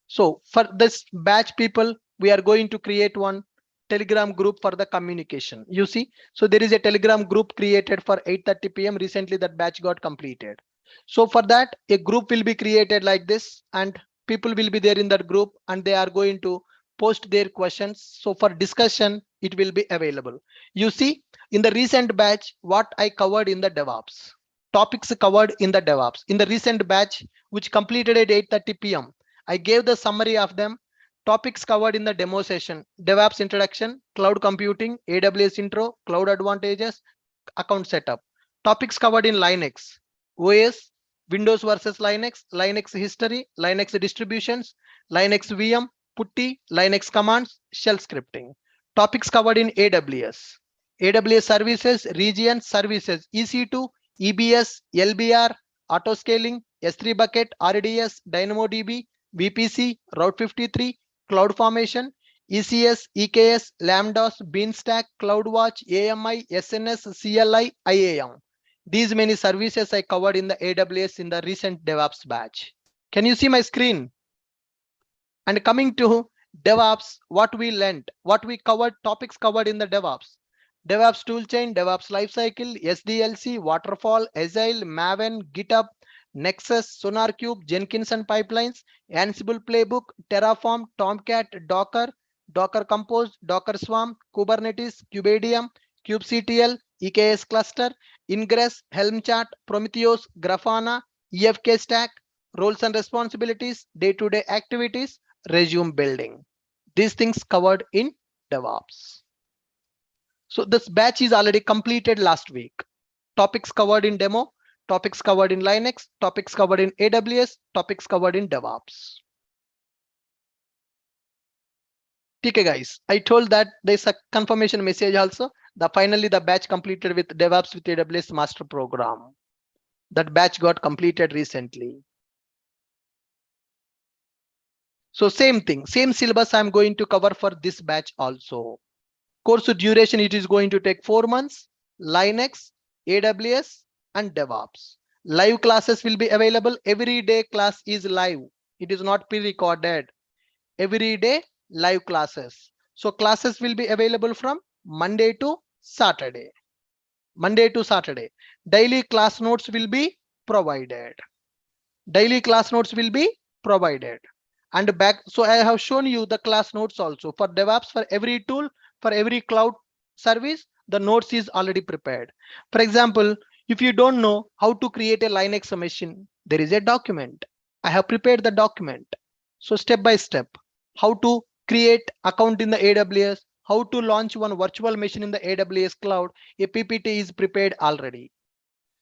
So for this batch people, we are going to create one Telegram group for the communication. You see, so there is a Telegram group created for 8:30 p.m. Recently that batch got completed. So for that, a group will be created like this, and people will be there in that group and they are going to post their questions. So for discussion, it will be available. You see, in the recent batch, what I covered in the DevOps, topics covered in the DevOps. In the recent batch, which completed at 8:30 p.m., I gave the summary of them. Topics covered in the demo session: DevOps introduction, cloud computing, AWS intro, cloud advantages, account setup. Topics covered in Linux: OS, Windows versus Linux, Linux history, Linux distributions, Linux VM, PuTTY, Linux commands, shell scripting. Topics covered in AWS: AWS services, regions, services, EC2, EBS, LBR, auto scaling, S3 bucket, RDS, DynamoDB, VPC, Route 53, CloudFormation, ECS, EKS, Lambdas, Beanstalk, CloudWatch, AMI, SNS, CLI, IAM. These many services I covered in the AWS in the recent DevOps batch. Can you see my screen? And coming to DevOps, what we learned, what we covered, topics covered in the DevOps. DevOps toolchain, DevOps lifecycle, SDLC, Waterfall, Agile, Maven, GitHub, Nexus, SonarQube, Jenkins and pipelines, Ansible playbook, Terraform, Tomcat, Docker, Docker Compose, Docker Swarm, Kubernetes, Kubedium, kubectl, EKS cluster, Ingress, Helm chart, Prometheus, Grafana, EFK stack, roles and responsibilities, day-to-day activities, resume building. These things covered in DevOps. So this batch is already completed last week. Topics covered in demo, topics covered in Linux, topics covered in AWS, topics covered in DevOps. Okay guys, I told that there's a confirmation message also. Finally the batch completed with DevOps with AWS master program. That batch got completed recently. So same thing, same syllabus I'm going to cover for this batch also. Course duration, it is going to take 4 months. Linux, AWS and DevOps. Live classes will be available. Every day class is live. It is not pre-recorded. Every day live classes. So classes will be available from Monday to Saturday. Monday to Saturday. Daily class notes will be provided. Daily class notes will be provided. And back, so I have shown you the class notes also for DevOps. For every tool, for every cloud service, the notes is already prepared. For example, if you don't know how to create a Linux machine, there is a document. I have prepared the document. So step by step, how to create account in the AWS, how to launch one virtual machine in the AWS cloud, a PPT is prepared already.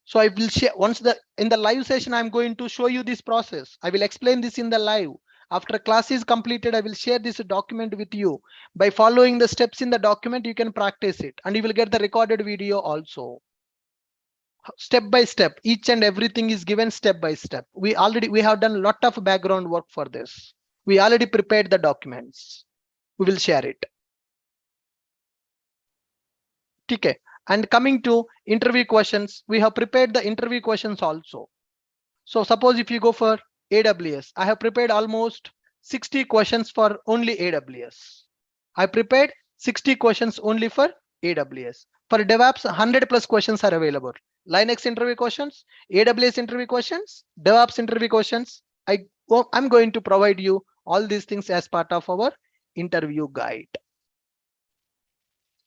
So I will share once in the live session, I'm going to show you this process. I will explain this in the live. After class is completed, I will share this document with you. By following the steps in the document, you can practice it and you will get the recorded video also. Step by step, each and everything is given step by step. We have done a lot of background work for this. We already prepared the documents. We will share it. Okay. And coming to interview questions, we have prepared the interview questions also. So suppose if you go for AWS, I have prepared almost 60 questions for only AWS. I prepared 60 questions only for AWS. For DevOps, 100 plus questions are available. Linux interview questions, AWS interview questions, DevOps interview questions. I'm going to provide you all these things as part of our interview guide.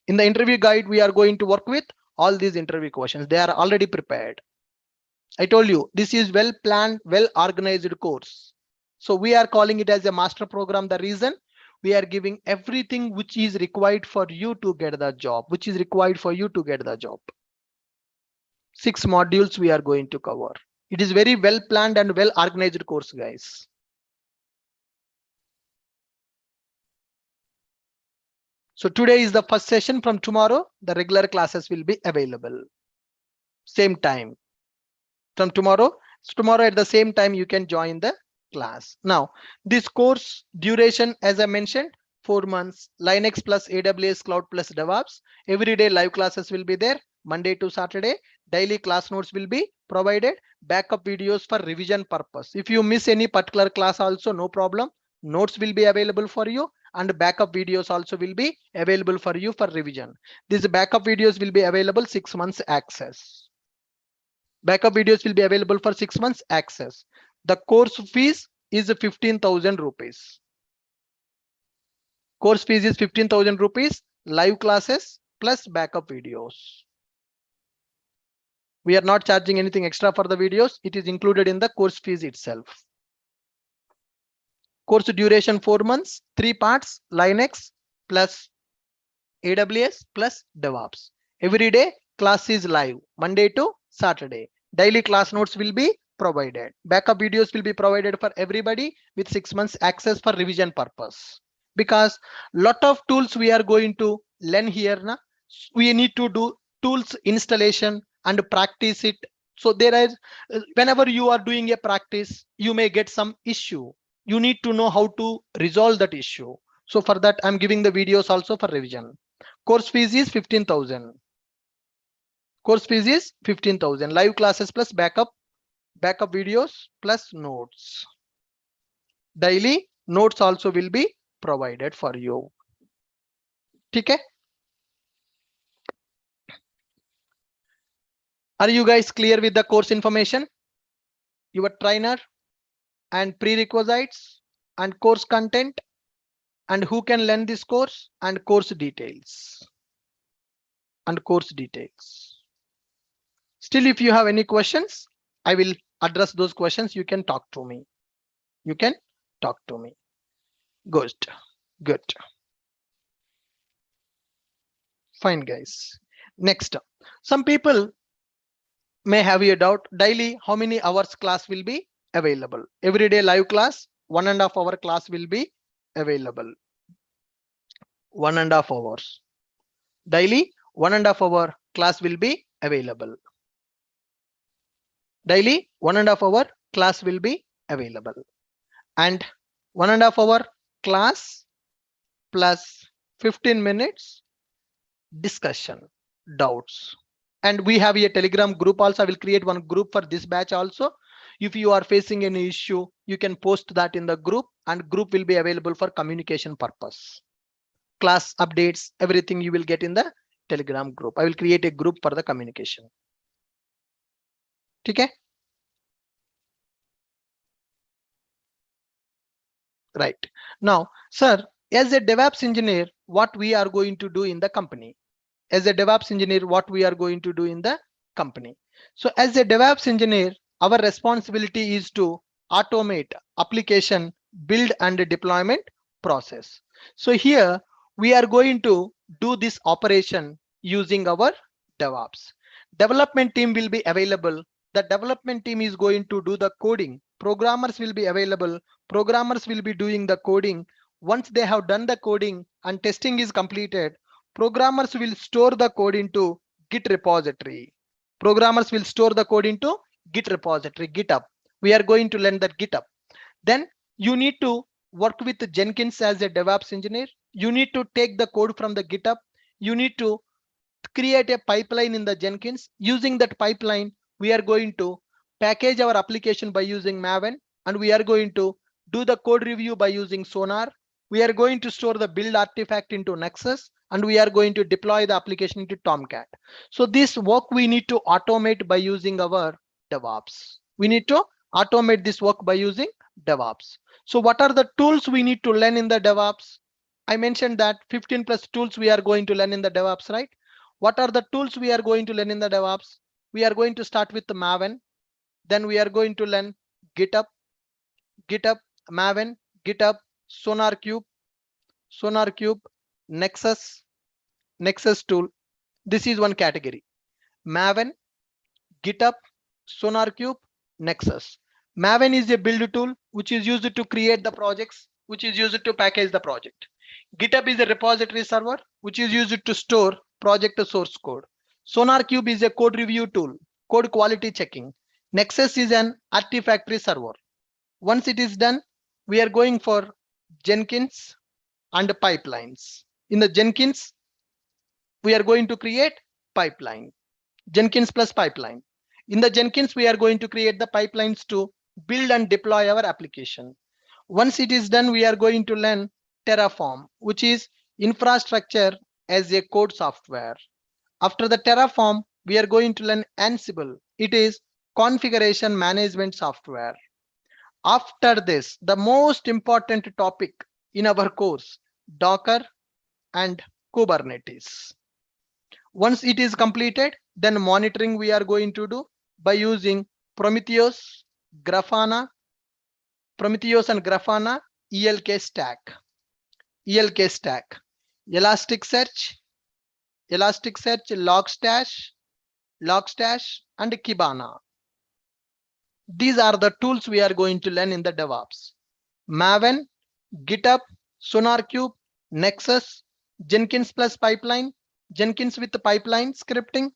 In the interview guide, we are going to work with all these interview questions. They are already prepared. I told you this is well planned, well organized course. So we are calling it as a master program. The reason we are giving everything which is required for you to get the job, 6 modules we are going to cover. It is very well planned and well organized course, guys. So today is the first session. From tomorrow, the regular classes will be available. Same time. From tomorrow at the same time, you can join the class. Now, this course duration, as I mentioned, 4 months. Linux plus AWS Cloud plus DevOps. Every day live classes will be there, Monday to Saturday. Daily class notes will be provided. Backup videos for revision purpose. If you miss any particular class also, no problem. Notes will be available for you and backup videos also will be available for you for revision. These backup videos will be available 6 months access. Backup videos will be available for 6 months access. The course fees is 15,000 rupees. Course fees is 15,000 rupees, live classes plus backup videos. We are not charging anything extra for the videos. It is included in the course fees itself. Course duration 4 months, 3 parts, Linux plus AWS plus DevOps. Every day class is live, Monday to Saturday. Daily class notes will be provided. Backup videos will be provided for everybody with 6 months access for revision purpose. Because lot of tools we are going to learn here. We need to do tools installation and practice it. So there is, whenever you are doing a practice, you may get some issue. You need to know how to resolve that issue. So for that, I'm giving the videos also for revision. Course fees is 15,000. Course fees is 15,000. Live classes plus backup videos plus notes. Daily notes also will be provided for you. Okay? Are you guys clear with the course information? Your trainer and prerequisites and course content and who can learn this course and course details. Still, if you have any questions, I will address those questions. You can talk to me. Good. Fine, guys. Next, some people may have a doubt. Daily, how many hours class will be available? Every day live class, 1.5 hour class will be available. 1.5 hours. Daily, 1.5 hour class will be available. Daily, 1.5 hour class will be available. And 1.5 hour class plus 15 minutes discussion, doubts. And we have a Telegram group also. I will create one group for this batch also. If you are facing any issue, you can post that in the group and group will be available for communication purpose. Class updates, everything you will get in the Telegram group. I will create a group for the communication. Okay? Right. Now, sir, as a DevOps engineer, what we are going to do in the company? As a DevOps engineer, what we are going to do in the company? So as a DevOps engineer, our responsibility is to automate application build and deployment process. So here we are going to do this operation using our DevOps. Development team will be available. The development team is going to do the coding. Programmers will be available. Programmers will be doing the coding. Once they have done the coding and testing is completed, programmers will store the code into Git repository. Programmers will store the code into Git repository, GitHub. We are going to learn that GitHub. Then you need to work with Jenkins as a DevOps engineer. You need to take the code from the GitHub. You need to create a pipeline in the Jenkins. Using that pipeline, we are going to package our application by using Maven, and we are going to do the code review by using Sonar. We are going to store the build artifact into Nexus, and we are going to deploy the application into Tomcat. So this work we need to automate by using our DevOps. We need to automate this work by using DevOps. So what are the tools we need to learn in the DevOps? I mentioned that 15 plus tools we are going to learn in the DevOps, right? What are the tools we are going to learn in the DevOps? We are going to start with the Maven. Then we are going to learn GitHub, Maven, GitHub, SonarQube, Nexus tool. This is one category. Maven, GitHub, SonarQube, Nexus. Maven is a build tool which is used to create the projects, which is used to package the project. GitHub is a repository server which is used to store project source code. SonarQube is a code review tool, code quality checking. Nexus is an artifactory server. Once it is done, we are going for Jenkins and pipelines. In the Jenkins, we are going to create pipeline, Jenkins plus pipeline. In the Jenkins, we are going to create the pipelines to build and deploy our application. Once it is done, we are going to learn Terraform, which is infrastructure as a code software. After the Terraform, we are going to learn Ansible. It is configuration management software. After this, the most important topic in our course, Docker and Kubernetes. Once it is completed, then monitoring we are going to do by using Prometheus and Grafana, ELK stack, Elasticsearch, Logstash, and Kibana. These are the tools we are going to learn in the DevOps. Maven, GitHub, SonarQube, Nexus, Jenkins plus pipeline, Jenkins with the pipeline scripting,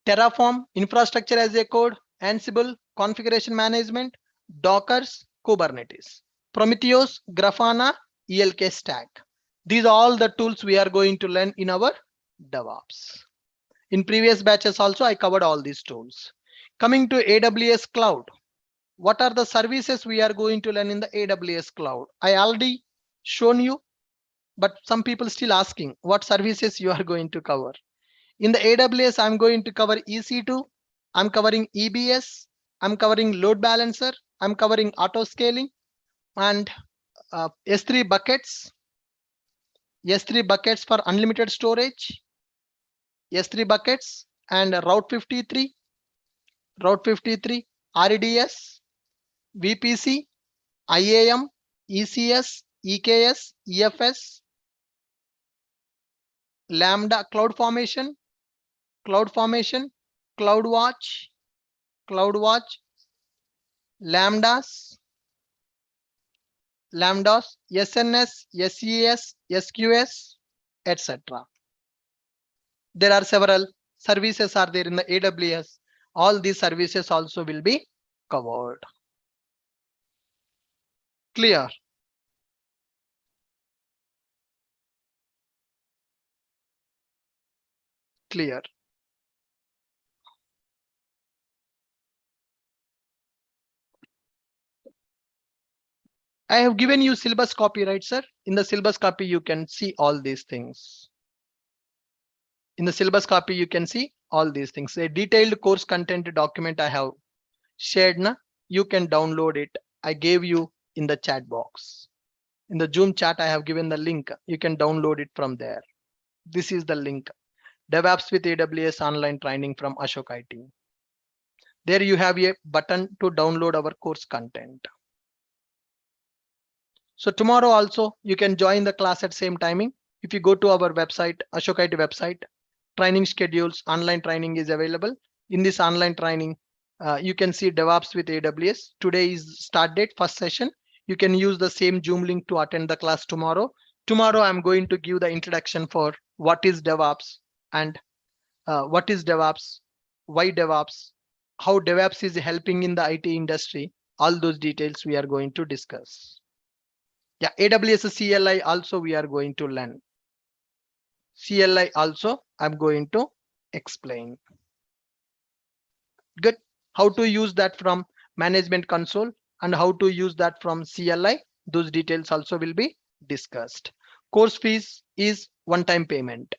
Terraform, infrastructure as a code, Ansible, configuration management, Dockers, Kubernetes, Prometheus, Grafana, ELK stack. These are all the tools we are going to learn in our DevOps. In previous batches also, I covered all these tools. Coming to AWS Cloud. What are the services we are going to learn in the AWS Cloud? I already shown you, but some people still asking what services you are going to cover. In the AWS, I'm going to cover EC2, I'm covering EBS, I'm covering load balancer, I'm covering auto scaling, and S3 buckets for unlimited storage, S3 buckets, and Route 53, RDS, VPC, IAM, ECS, EKS, EFS, Lambda, CloudFormation, CloudWatch, Lambdas, SNS, SES, SQS, etc. There are several services are there in the AWS. All these services also will be covered. Clear? Clear. I have given you syllabus copy, right, sir? In the syllabus copy, you can see all these things. In the syllabus copy, you can see all these things. A detailed course content document I have shared. You can download it. I gave you in the chat box. In the Zoom chat, I have given the link. You can download it from there. This is the link. DevOps with AWS online training from Ashok IT. There you have a button to download our course content. So tomorrow also you can join the class at same timing. If you go to our website, Ashok IT website, training schedules, online training is available. In this online training, you can see DevOps with AWS. Today is start date, first session. You can use the same Zoom link to attend the class tomorrow. Tomorrow I'm going to give the introduction for what is DevOps and what is DevOps, why DevOps, how DevOps is helping in the IT industry. All those details we are going to discuss. Yeah, AWS CLI also we are going to learn. CLI also I'm going to explain. Good. How to use that from management console and how to use that from CLI. Those details also will be discussed. Course fees is one-time payment.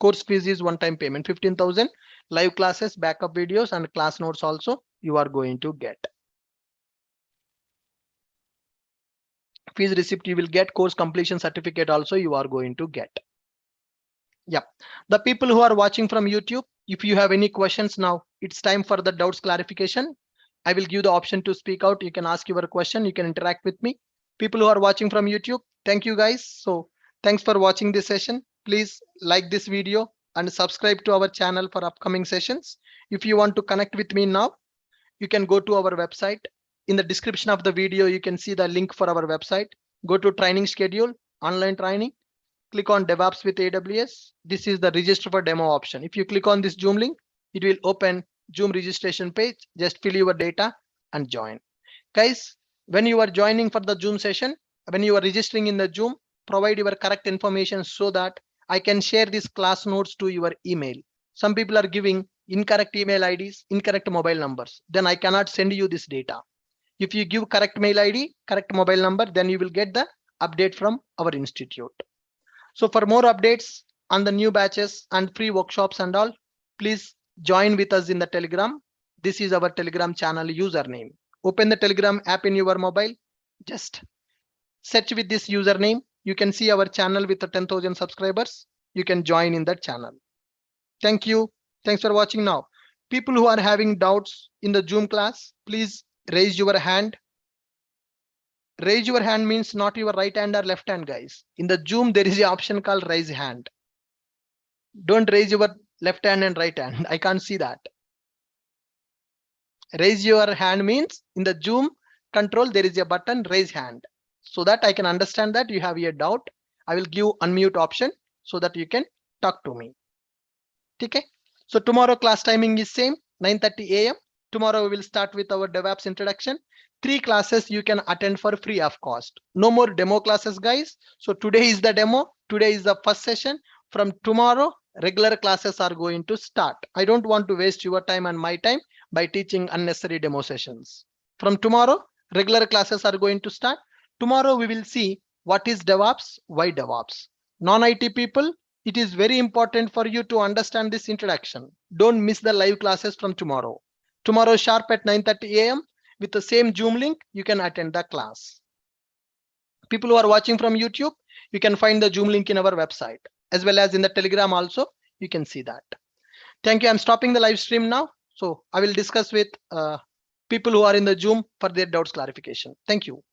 Course fees is one-time payment, 15,000. Live classes, backup videos, and class notes also you are going to get. Fees receipt you will get, course completion certificate also you are going to get. Yeah, the people who are watching from YouTube, if you have any questions now, it's time for the doubts clarification. I will give the option to speak out. You can ask your question, you can interact with me. People who are watching from YouTube, thank you guys. So thanks for watching this session. Please like this video and subscribe to our channel for upcoming sessions. If you want to connect with me now, you can go to our website. In the description of the video, you can see the link for our website. Go to training schedule, online training. Click on DevOps with AWS. This is the register for demo option. If you click on this Zoom link, it will open Zoom registration page. Just fill your data and join. Guys, when you are joining for the Zoom session, when you are registering in the Zoom, provide your correct information so that I can share these class notes to your email. Some people are giving incorrect email IDs, incorrect mobile numbers. Then I cannot send you this data. If you give correct mail ID, correct mobile number, then you will get the update from our institute. So for more updates on the new batches and free workshops and all, please join with us in the Telegram. This is our Telegram channel username. Open the Telegram app in your mobile. Just search with this username. You can see our channel with the 10,000 subscribers. You can join in that channel. Thank you. Thanks for watching now. People who are having doubts in the Zoom class, please raise your hand. Raise your hand means not your right hand or left hand, guys. In the Zoom, there is an option called raise hand. Don't raise your left hand and right hand. I can't see that. Raise your hand means in the Zoom control, there is a button raise hand. So that I can understand that you have a doubt. I will give unmute option so that you can talk to me. Okay. So tomorrow class timing is same, 9:30 AM. Tomorrow we will start with our DevOps introduction. 3 classes you can attend for free of cost. No more demo classes, guys. So today is the demo. Today is the first session. From tomorrow, regular classes are going to start. I don't want to waste your time and my time. by teaching unnecessary demo sessions. From tomorrow, regular classes are going to start. Tomorrow we will see what is DevOps, why DevOps. Non-IT people, it is very important for you to understand this introduction. Don't miss the live classes from tomorrow. Tomorrow sharp at 9:30 a.m. with the same Zoom link, you can attend the class. People who are watching from YouTube, you can find the Zoom link in our website, as well as in the Telegram also, you can see that. Thank you. I'm stopping the live stream now. So I will discuss with people who are in the Zoom for their doubts clarification. Thank you.